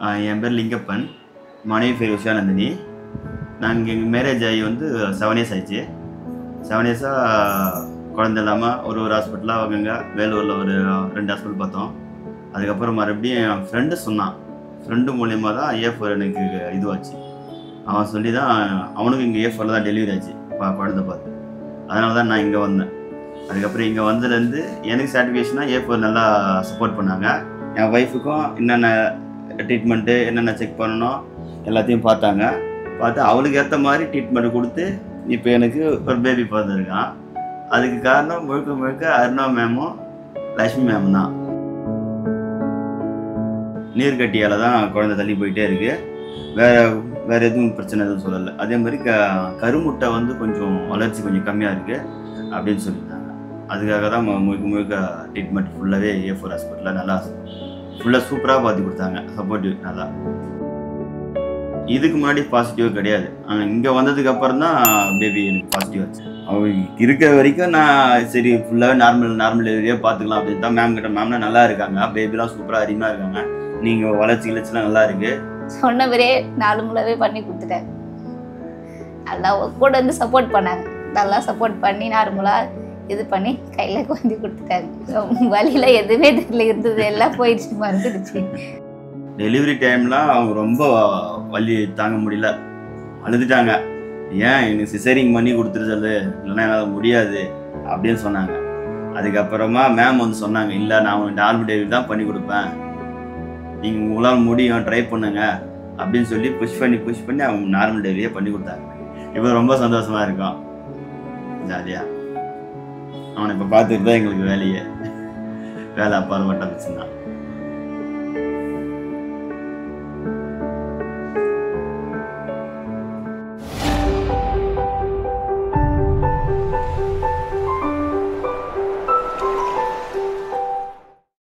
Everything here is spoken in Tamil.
என் பேர் லிங்கப்பன், மனைவி பேர் உஷாநந்தினி. நாங்கள் எங்கள் மேரேஜ் ஆகி வந்து 7 இயர்ஸ் ஆயிடுச்சு. 7 இயர்ஸாக குழந்தை இல்லாமல் ஒரு ஹாஸ்பிட்டலாக அவங்க வேலூரில் ஒரு 2 ஹாஸ்பிட்டல் பார்த்தோம். அதுக்கப்புறம் மறுபடியும் என் ஃப்ரெண்டு சொன்னான். ஃப்ரெண்டு மூலியமாக தான் A4 எனக்கு இதுவாச்சு. அவன் சொல்லி தான் அவனுக்கு இங்கே A4 தான் டெலிவரி ஆச்சு குழந்தை பார்த்து. அதனால தான் நான் இங்கே வந்தேன். அதுக்கப்புறம் இங்கே வந்ததுலேருந்து எனக்கு சாட்டிஃபிகேஷனாக A4 நல்லா சப்போர்ட் பண்ணாங்க. என் ஒய்ஃபுக்கும் என்னென்ன ட்ரீட்மெண்ட்டு என்னென்ன செக் பண்ணணும் எல்லாத்தையும் பார்த்தாங்க. பார்த்து அவளுக்கு ஏற்ற மாதிரி ட்ரீட்மெண்ட் கொடுத்து இப்போ எனக்கு ஒரு பேபி பிறந்திருக்கான். அதுக்கு காரணம் முழுக்க முழுக்க அருணா மேமும் லக்ஷ்மி மேம் தான். நீர்க்கட்டியால் தான் குழந்தை தள்ளி போயிட்டே இருக்குது. வேறு எதுவும் பிரச்சனை எதுவும் சொல்லலை. அதே மாதிரி கருமுட்டை வந்து கொஞ்சம் வளர்ச்சி கொஞ்சம் கம்மியாக இருக்குது அப்படின்னு சொல்லியிருந்தாங்க. அதுக்காக தான் முழுக்க முழுக்க ட்ரீட்மெண்ட் ஃபுல்லாகவே A4 ஹாஸ்பிட்டலில் நல்லா ஃபுல்லாக சூப்பராக பார்த்து கொடுத்தாங்க. சப்போர்ட்டிவ் நல்லா. இதுக்கு முன்னாடி பாசிட்டிவ் கிடையாது. இங்கே வந்ததுக்கப்புறம் தான் பேபி எனக்கு பாசிட்டிவ் ஆச்சு. அவங்க இருக்கிற வரைக்கும் நான் சரி ஃபுல்லாகவே நார்மல் டெலிவரியாக பார்த்துக்கலாம் அப்படின்னு தான் மேம் கிட்ட. மேம்னா நல்லா இருக்காங்க, பேபிலாம் சூப்பராக அருமையாக இருக்காங்க, நீங்கள் வளர்ச்சி கிளச்சிலாம் நல்லா இருக்குது சொன்னவரே 4 முறையே பண்ணி கொடுத்துட்டாங்க. நல்லா கூட வந்து சப்போர்ட் பண்ணாங்க. நல்லா சப்போர்ட் பண்ணி நார்மலாக இது பண்ணி கையில் குழந்தை கொடுத்துட்டாங்க. வழியில் எதுவுமே தெரியல, இருந்தது எல்லாம் போயிடுச்சு, மறந்துடுச்சு. டெலிவரி டைம்லாம் அவங்க ரொம்ப வலி தாங்க முடியல, அழுதுட்டாங்க. ஏன் எனக்கு சிசரிங் பண்ணி கொடுத்துருச்சது, இல்லைன்னா என்னால் முடியாது அப்படின்னு சொன்னாங்க. அதுக்கப்புறமா மேம் வந்து சொன்னாங்க, இல்லை நான் உங்களுக்கு நார்மல் டெலிவரி தான் பண்ணி கொடுப்பேன், நீங்கள் உங்களால் முடியும், ட்ரை பண்ணுங்க அப்படின்னு சொல்லி புஷ் பண்ணி அவங்க நார்மல் டெலிவரியே பண்ணி கொடுத்தாங்க. இப்போ ரொம்ப சந்தோஷமாக இருக்கும், ஜாலியாக. அவனை இப்போ பார்த்துட்டு தான் எங்களுக்கு வேலை அப்பாற்பட்ட பிரச்சனை.